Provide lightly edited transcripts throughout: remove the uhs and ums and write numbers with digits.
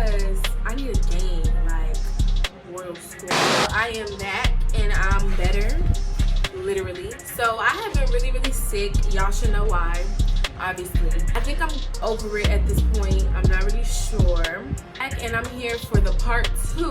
because I need to gain like royal score. I am back and I'm better, literally. So I have been really sick. Y'all should know why, obviously. I think I'm over it at this point. I'm not really sure. And I'm here for the part 2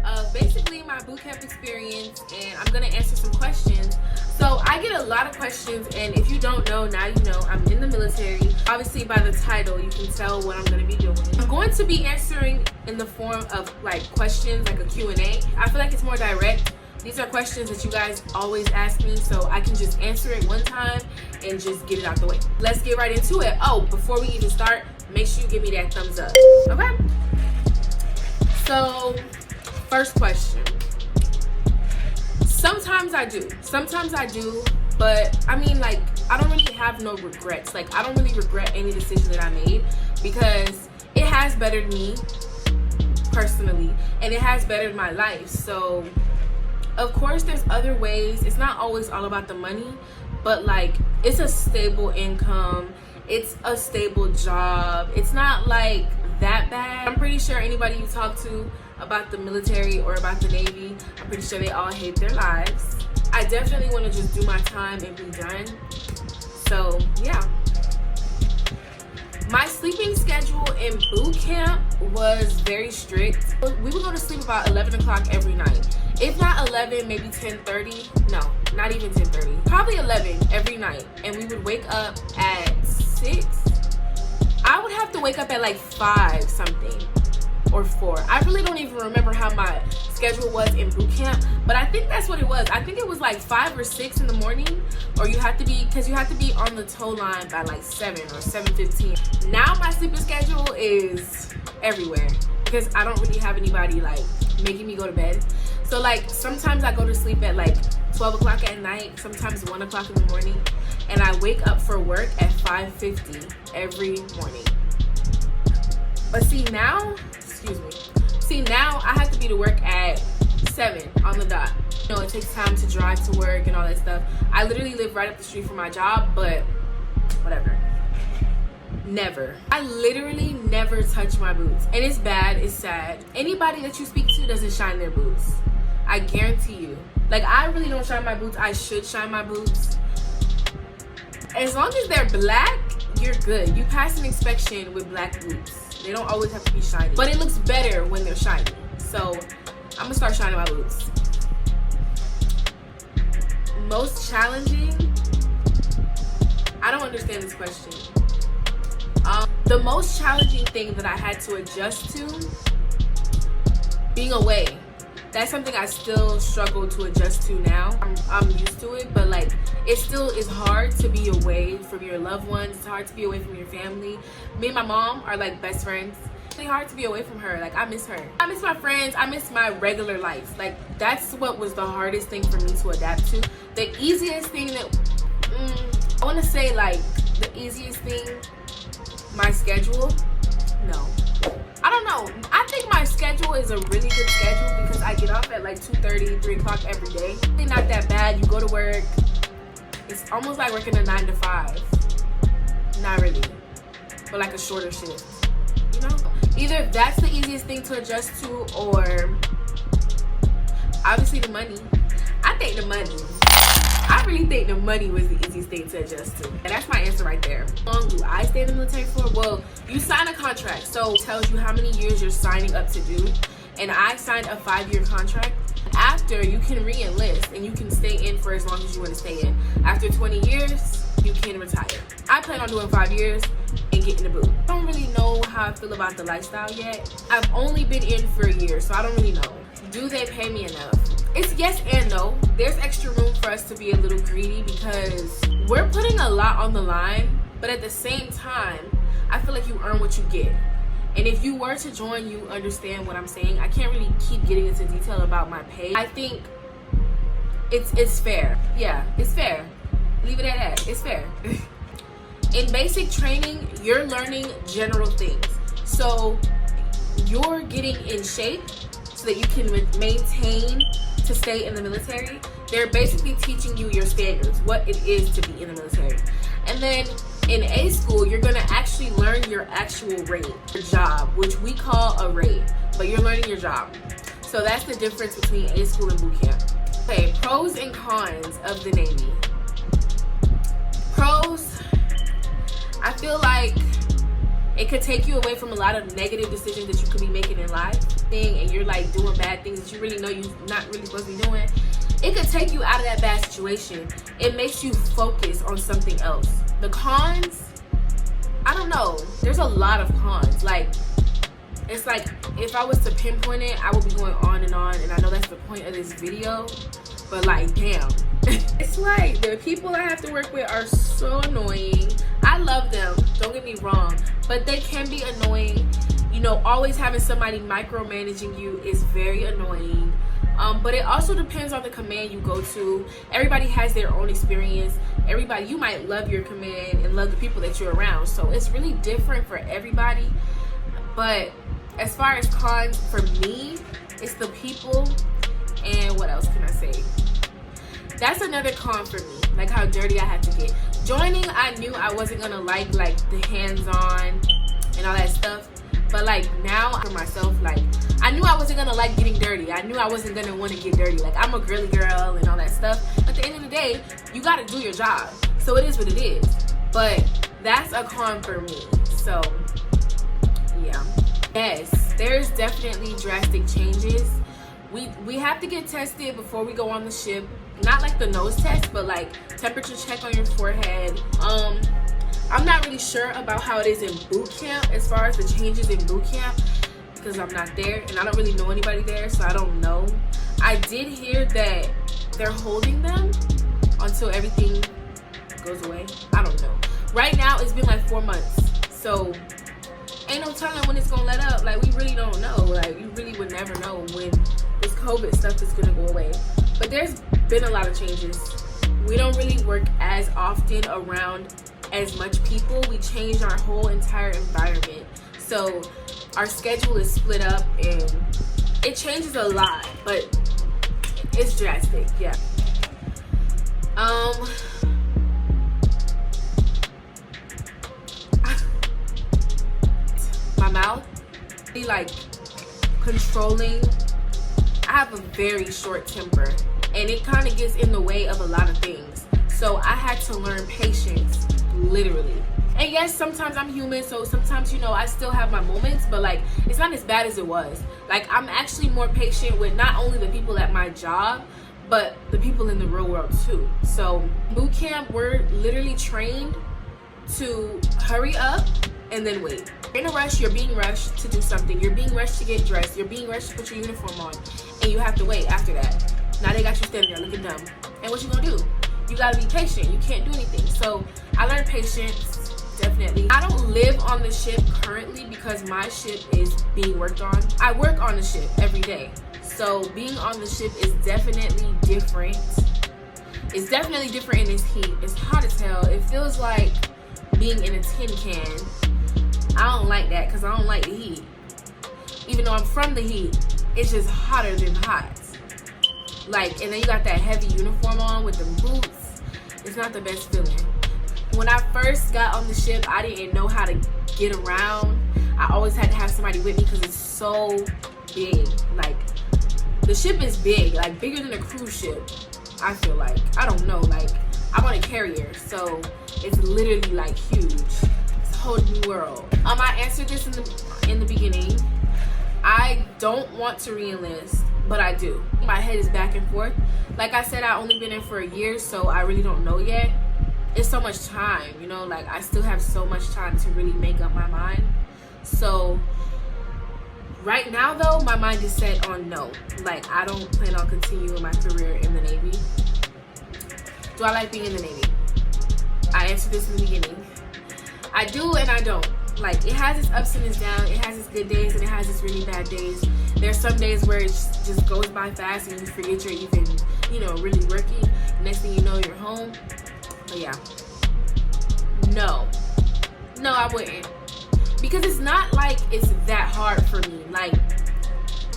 of basically my boot camp experience, and I'm gonna answer some questions. So I get a lot of questions, and if you don't know, now you know. I'm in the military. Obviously by the title you can tell what I'm gonna be doing. I'm going to be answering in the form of like questions, like a Q&A. I feel like it's more direct. These are questions that you guys always ask me, so I can just answer it one time and just get it out the way. Let's get right into it. Oh, before we even start, make sure you give me that thumbs up, okay? So first question. Sometimes I do, but I mean, like, I don't really have no regrets. Like, I don't really regret any decision that I made because it has bettered me personally, and it has bettered my life. So of course there's other ways. It's not always all about the money, but like, it's a stable income, it's a stable job. It's not like that bad. I'm pretty sure anybody you talk to about the military or about the Navy, I'm pretty sure they all hate their lives. I definitely want to just do my time and be done. So yeah. My sleeping schedule in boot camp was very strict. We would go to sleep about 11 o'clock every night. If not 11, maybe 10:30. No, not even 10:30. Probably 11 every night. And we would wake up at 6. I would have to wake up at like 5 something or 4. I really don't even remember how my schedule was in boot camp, but I think that's what it was. I think it was like 5 or 6 in the morning, or you have to be, because you have to be on the tow line by like 7 or 7:15. Now my sleeping schedule is everywhere because I don't really have anybody like making me go to bed. So like, sometimes I go to sleep at like 12 o'clock at night, sometimes 1 o'clock in the morning, and I wake up for work at 5:50 every morning. But see now, I have to be to work at 7 on the dot. You know, it takes time to drive to work and all that stuff. I literally live right up the street from my job, but whatever. I literally never touch my boots, and it's bad, it's sad. Anybody that you speak to doesn't shine their boots, I guarantee you. Like, I really don't shine my boots. I should shine my boots. As long as they're black, you're good. You pass an inspection with black boots. They don't always have to be shiny, but it looks better when they're shiny. So I'm gonna start shining my boots. Most challenging? I don't understand this question. The most challenging thing that I had to adjust to, being away. That's something I still struggle to adjust to now. I'm used to it, but like, it still is hard to be away from your loved ones. It's hard to be away from your family. Me and my mom are like best friends. It's really hard to be away from her. Like, I miss her. I miss my friends. I miss my regular life. Like, that's what was the hardest thing for me to adapt to. The easiest thing that, I want to say like, the easiest thing, my schedule, no. I don't know. I think my schedule is a really good schedule because I get off at like 2:30, 3 o'clock every day. It's really not that bad. You go to work. It's almost like working a 9 to 5. Not really, but like a shorter shift, you know? Either that's the easiest thing to adjust to, or obviously the money. I really think the money was the easiest thing to adjust to. And that's my answer right there. How long do I stay in the military for? Well, you sign a contract, so it tells you how many years you're signing up to do. And I signed a 5-year contract. After, you can re-enlist and you can stay in for as long as you want to stay in. After 20 years, you can retire. I plan on doing 5 years and getting the boot. I don't really know how I feel about the lifestyle yet. I've only been in for a year, so I don't really know. Do they pay me enough? It's yes and no. There's extra room for us to be a little greedy because we're putting a lot on the line, but at the same time, I feel like you earn what you get. And if you were to join, you understand what I'm saying. I can't really keep getting into detail about my pay. I think it's fair. Yeah, it's fair. Leave it at that. It's fair. In basic training, you're learning general things. So you're getting in shape so that you can maintain to stay in the military. They're basically teaching you your standards, what it is to be in the military. And then In A school, you're gonna actually learn your actual rate, your job, which we call a rate, but you're learning your job. So that's the difference between A school and boot camp. Okay, pros and cons of the Navy. Pros, I feel like it could take you away from a lot of negative decisions that you could be making in life, and you're like doing bad things that you really know you're not really supposed to be doing. It could take you out of that bad situation. It makes you focus on something else. The cons, I don't know. There's a lot of cons. Like, it's like if I was to pinpoint it, I would be going on, and I know that's the point of this video, but like, damn. It's like the people I have to work with are so annoying. I love them, don't get me wrong, but they can be annoying. You know, always having somebody micromanaging you is very annoying. But it also depends on the command you go to. Everybody has their own experience. Everybody, you might love your command and love the people that you're around. So it's really different for everybody. But as far as cons, for me, it's the people. And what else can I say? That's another con for me, like how dirty I had to get. Joining, I knew I wasn't gonna like the hands-on and all that stuff. But like now for myself, like I knew I wasn't gonna like getting dirty. I knew I wasn't gonna want to get dirty. Like, I'm a girly girl and all that stuff. At the end of the day, you gotta do your job. So it is what it is. But that's a con for me. So yeah. Yes, there's definitely drastic changes. We have to get tested before we go on the ship. Not like the nose test, but like temperature check on your forehead. I'm not really sure about how it is in boot camp as far as the changes in boot camp, because I'm not there and I don't really know anybody there, so I don't know. I did hear that they're holding them until everything goes away. I don't know. Right now it's been like 4 months, so ain't no telling when it's gonna let up. Like, we really don't know. Like, you really would never know when this COVID stuff is gonna go away. But there's been a lot of changes. We don't really work as often around as much people. We changed our whole entire environment, so our schedule is split up and it changes a lot, but it's drastic. Yeah. My mouth, like controlling. I have a very short temper and it kind of gets in the way of a lot of things, so I had to learn patience, literally. And yes, sometimes I'm human, so sometimes, you know, I still have my moments, but like, it's not as bad as it was. Like, I'm actually more patient with not only the people at my job, but the people in the real world too. So boot camp, we're literally trained to hurry up and then wait. You're in a rush, you're being rushed to do something, you're being rushed to get dressed, you're being rushed to put your uniform on, and you have to wait after that. Now they got you standing there looking dumb. And what you gonna do? You gotta be patient. You can't do anything. So I learned patience, definitely. I don't live on the ship currently because my ship is being worked on. I work on the ship every day. So being on the ship is definitely different. It's definitely different in this heat. It's hot as hell. It feels like being in a tin can. I don't like that because I don't like the heat. Even though I'm from the heat, it's just hotter than hot. Like, and then you got that heavy uniform on with the boots. It's not the best feeling. When I first got on the ship, I didn't know how to get around. I always had to have somebody with me because it's so big. Like, the ship is big, like bigger than a cruise ship, I feel like. I don't know, like, I'm on a carrier, so it's literally like huge. It's a whole new world. I answered this in the beginning. I don't want to re-enlist, but I do. My head is back and forth. Like I said, I've only been in for a year, so I really don't know yet. It's so much time, you know, like I still have so much time to really make up my mind. So right now though, my mind is set on no. Like, I don't plan on continuing my career in the Navy. Do I like being in the Navy? I answered this in the beginning. I do and I don't. Like, it has its ups and its downs. It has its good days and it has its really bad days. There's some days where it just goes by fast and you forget you're even, you know, really working. Next thing you know, you're home. But yeah, no, I wouldn't, because it's not like it's that hard for me. Like,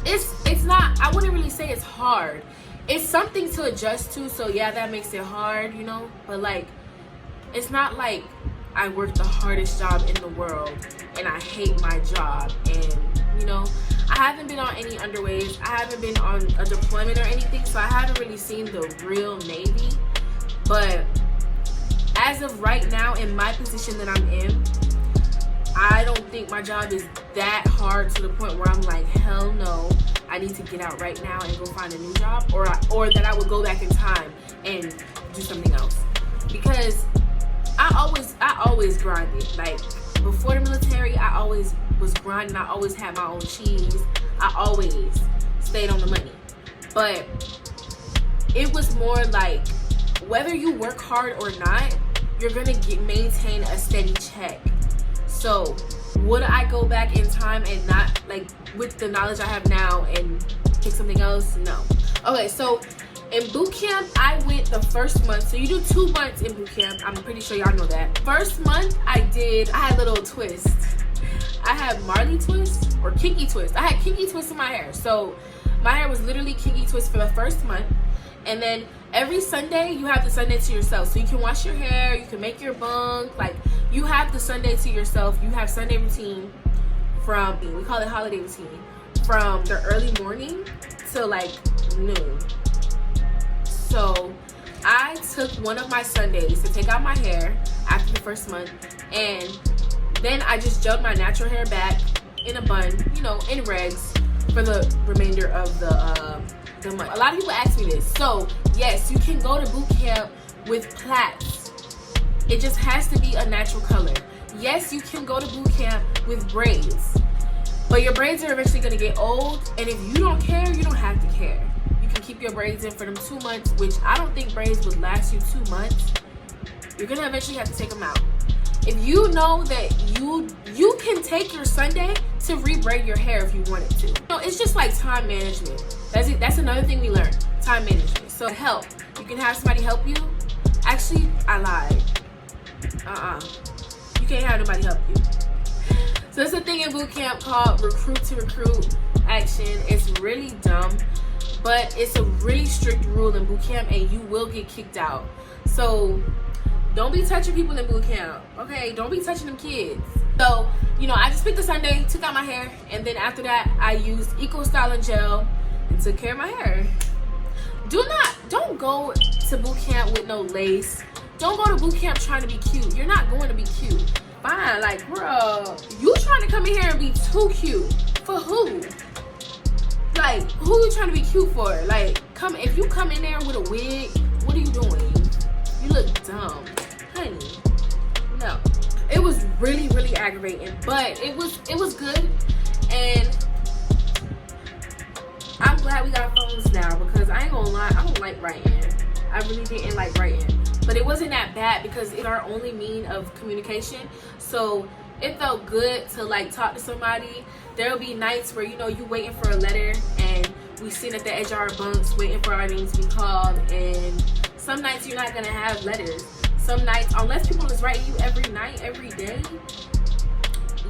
it's not, I wouldn't really say it's hard. It's something to adjust to, so yeah, that makes it hard, you know, but like, it's not like I work the hardest job in the world and I hate my job, and you know, I haven't been on any underways, I haven't been on a deployment or anything, so I haven't really seen the real Navy. But as of right now, in my position that I'm in, I don't think my job is that hard to the point where I'm like, hell no, I need to get out right now and go find a new job, or that I would go back in time and do something else. Because I always grinded. Like before the military, I always was grinding. I always had my own cheese. I always stayed on the money. But it was more like, whether you work hard or not, you're gonna maintain a steady check. So would I go back in time and not, like, with the knowledge I have now, and pick something else? No. Okay, so in boot camp, I went the first month. So you do 2 months in boot camp. I'm pretty sure y'all know that. First month I had little twists. I had Marley twists or kinky twists. I had kinky twists in my hair. So my hair was literally kinky twist for the first month. And then every Sunday, you have the Sunday to yourself. So you can wash your hair, you can make your bunk. Like, you have the Sunday to yourself. You have Sunday routine from, we call it holiday routine, from the early morning to like noon. So I took one of my Sundays to take out my hair after the first month, and then I just gelled my natural hair back in a bun, you know, in regs for the remainder of the month. A lot of people ask me this. So yes, you can go to boot camp with plaits. It just has to be a natural color. Yes, you can go to boot camp with braids, but your braids are eventually gonna get old, and if you don't care, you don't have to care. You can keep your braids in for them 2 months, which I don't think braids would last you 2 months. You're gonna eventually have to take them out. If you know that you can take your Sunday to re-braid your hair if you wanted to. You know, it's just like time management. That's it. That's another thing we learned. Time management. So help. You can have somebody help you. Actually, I lied. You can't have nobody help you. So it's a thing in boot camp called recruit to recruit action. It's really dumb, but it's a really strict rule in boot camp, and you will get kicked out. So don't be touching people in boot camp, okay? Don't be touching them kids. So, you know, I just picked a Sunday, took out my hair, and then after that, I used Eco Styling Gel and took care of my hair. Don't go to boot camp with no lace. Don't go to boot camp trying to be cute. You're not going to be cute. Fine, like, bro, you trying to come in here and be too cute. For who? Like, who you trying to be cute for? Like, if you come in there with a wig, what are you doing? You look dumb. Honey, no. It was really, really aggravating, but it was good, and I'm glad we got phones now, because I ain't gonna lie, I don't like writing. I really didn't like writing, but it wasn't that bad because it's our only mean of communication. So it felt good to like talk to somebody. There'll be nights where, you know, you waiting for a letter and we sit at the edge of our bunks waiting for our names to be called, and some nights you're not gonna have letters. Some nights, unless people is writing you every night, every day,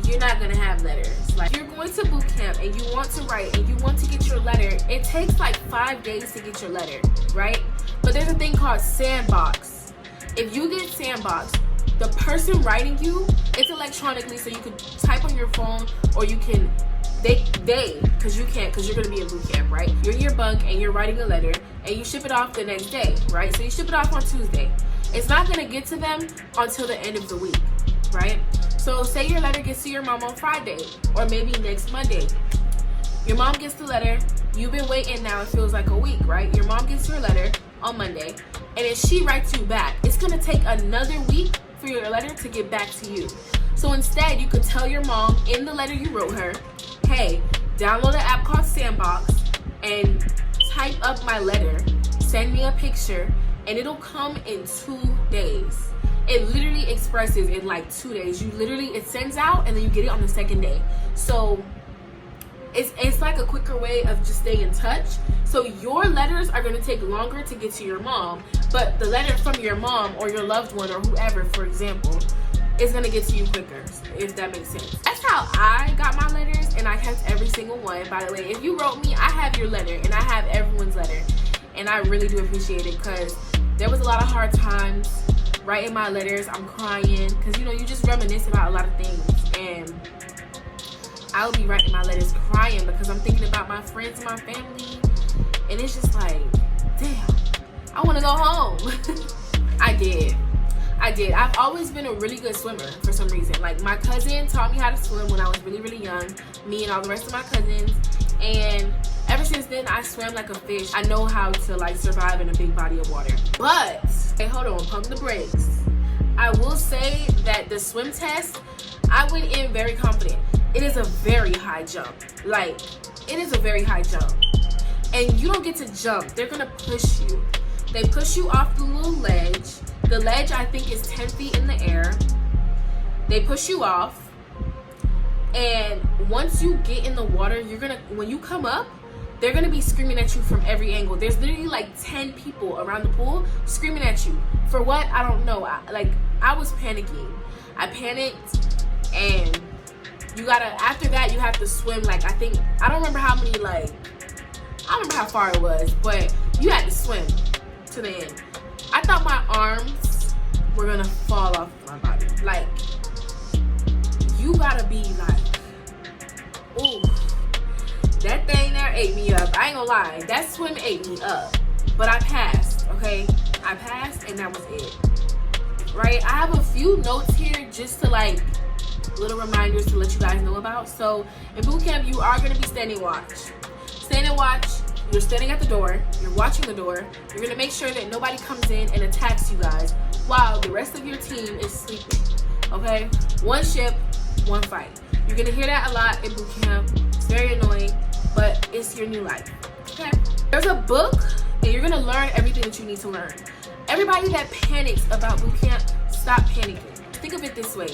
you're not gonna have letters. Like, you're going to boot camp and you want to write and you want to get your letter. It takes like 5 days to get your letter, right? But there's a thing called sandbox. If you get sandbox, the person writing you, it's electronically, so you can type on your phone, or you can, because you can't, because you're gonna be in boot camp, right? You're in your bunk and you're writing a letter and you ship it off the next day, right? So you ship it off on Tuesday. It's not gonna get to them until the end of the week, right? So say your letter gets to your mom on Friday, or maybe next Monday. Your mom gets the letter, you've been waiting now, it feels like a week, right? Your mom gets your letter on Monday, and then she writes you back. It's gonna take another week for your letter to get back to you. So instead, you could tell your mom in the letter you wrote her, hey, download an app called Sandbox and type up my letter, send me a picture, and it'll come in 2 days. It literally expresses in like 2 days. It sends out and then you get it on the second day. So it's like a quicker way of just staying in touch. So your letters are gonna take longer to get to your mom, but the letter from your mom or your loved one or whoever, for example, is gonna get to you quicker, if that makes sense. That's how I got my letters, and I kept every single one. By the way, if you wrote me, I have your letter and I have everyone's letter, and I really do appreciate it, because there was a lot of hard times writing my letters, I'm crying, because you know, you just reminisce about a lot of things, and I'll be writing my letters crying because I'm thinking about my friends and my family, and it's just like, damn, I want to go home. I did. I've always been a really good swimmer for some reason. Like, my cousin taught me how to swim when I was really, really young, me and all the rest of my cousins, and ever since then, I swam like a fish. I know how to like survive in a big body of water. But, hey, hold on, pump the brakes. I will say that the swim test, I went in very confident. It is a very high jump. Like, it is a very high jump. And you don't get to jump. They're gonna push you. They push you off the little ledge. The ledge, I think, is 10 feet in the air. They push you off. And once you get in the water, when you come up, they're gonna be screaming at you from every angle. There's literally like 10 people around the pool screaming at you. For what? I don't know. I was panicking. I panicked, and you gotta, after that, you have to swim, like, I don't remember how many, like, I don't remember how far it was, but you had to swim to the end. I thought my arms were gonna fall off my body. Like, you gotta be like, ooh, that thing there ate me up. I ain't gonna lie, that swim ate me up. But I passed, okay? I passed, and that was it. Right? I have a few notes here just to, like, little reminders to let you guys know about. So, in boot camp, you are gonna be standing watch. Standing watch, you're standing at the door, you're watching the door, you're gonna make sure that nobody comes in and attacks you guys while the rest of your team is sleeping, okay? One ship, one fight. You're gonna hear that a lot in boot camp. It's very annoying, but it's your new life, okay? There's a book, and you're gonna learn everything that you need to learn. Everybody that panics about boot camp, stop panicking. Think of it this way.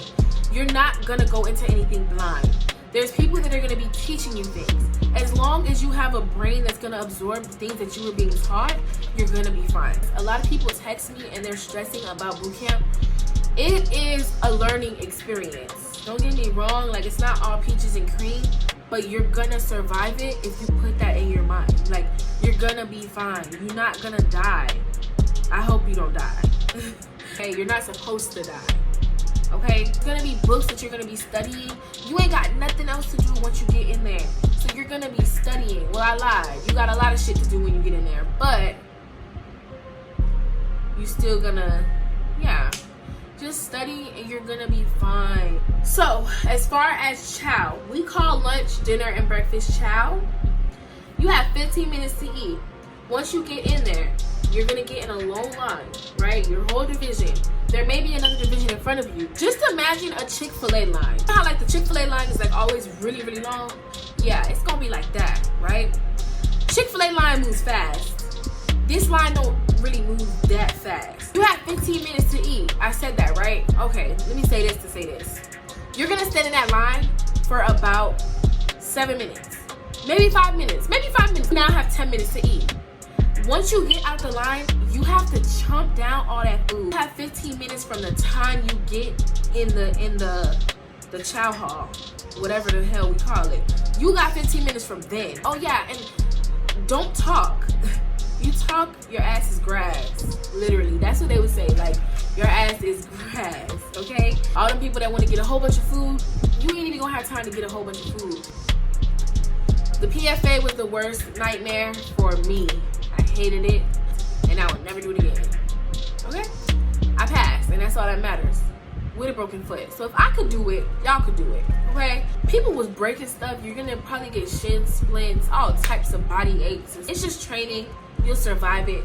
You're not gonna go into anything blind. There's people that are gonna be teaching you things. As long as you have a brain that's gonna absorb the things that you were being taught, you're gonna be fine. A lot of people text me and they're stressing about boot camp. It is a learning experience. Don't get me wrong, like, it's not all peaches and cream, but you're gonna survive it if you put that in your mind. Like, you're gonna be fine. You're not gonna die. I hope you don't die. Hey, you're not supposed to die. Okay? It's gonna be books that you're gonna be studying. You ain't got nothing else to do once you get in there. So you're gonna be studying. Well, I lied. You got a lot of shit to do when you get in there. But you still gonna, yeah, just study and you're gonna be fine. So, as far as chow, we call lunch, dinner, and breakfast chow. You have 15 minutes to eat. Once you get in there, you're gonna get in a long line, right? Your whole division. There may be another division in front of you. Just imagine a Chick-fil-A line. You know how, like, the Chick-fil-A line is, like, always really, really long? Yeah, it's gonna be like that, right? Chick-fil-A line moves fast. This line don't really move that fast. You have 15 minutes to eat. I said that, right? Okay, let me say this to say this. You're gonna stand in that line for about 7 minutes. Maybe 5 minutes. Maybe 5 minutes. Now I have 10 minutes to eat. Once you get out the line, you have to chomp down all that food. You have 15 minutes from the time you get in the chow hall, whatever the hell we call it. You got 15 minutes from then. Oh yeah, and don't talk. You talk, your ass is grass. Literally, that's what they would say. Like, your ass is grass, okay? All them people that want to get a whole bunch of food, you ain't even gonna have time to get a whole bunch of food. The PFA was the worst nightmare for me. I hated it, and I would never do it again. Okay? I passed, and that's all that matters. With a broken foot. So if I could do it, y'all could do it. Okay? People was breaking stuff. You're gonna probably get shin splints, all types of body aches. It's just training. You'll survive it.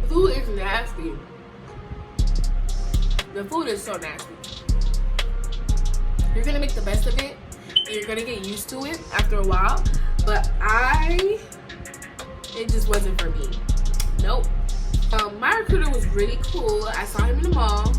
Food is nasty. The food is so nasty. You're gonna make the best of it, and you're gonna get used to it after a while. But it just wasn't for me. Nope. My recruiter was really cool. I saw him in the mall,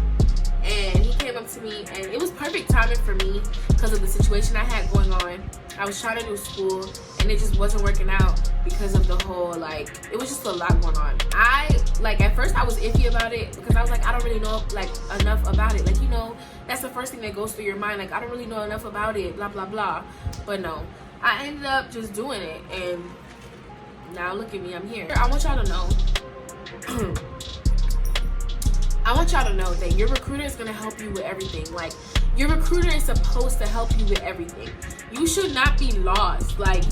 and he came up to me, and it was perfect timing for me because of the situation I had going on. I was trying to do school, and it just wasn't working out because of the whole, like, it was just a lot going on. At first I was iffy about it because I was like, I don't really know, like, enough about it. Like, you know, that's the first thing that goes through your mind. Like, I don't really know enough about it, blah, blah, blah. But no, I ended up just doing it, and now look at me, I'm here. I want y'all to know, I want y'all to know that your recruiter is going to help you with everything. Like, your recruiter is supposed to help you with everything. You should not be lost. Like,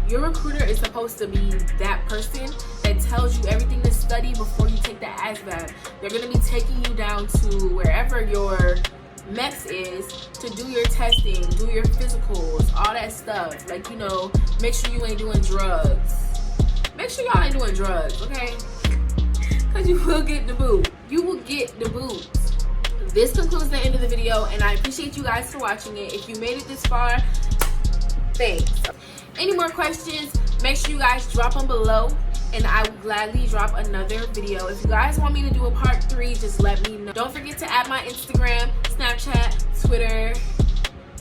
your recruiter is supposed to be that person that tells you everything to study before you take the ASVAB. They're going to be taking you down to wherever your MEX is to do your testing, do your physicals, all that stuff. Like, you know, make sure you ain't doing drugs. Make sure y'all ain't doing drugs, okay? Because you will get the boot. You will get the boot. This concludes the end of the video, and I appreciate you guys for watching it. If you made it this far, thanks. Any more questions, make sure you guys drop them below, and I will gladly drop another video. If you guys want me to do a part 3, just let me know. Don't forget to add my Instagram, Snapchat, Twitter,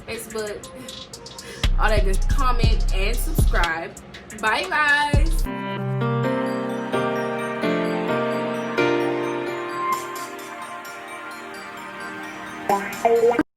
Facebook, all that good. Comment and subscribe. Bye, guys.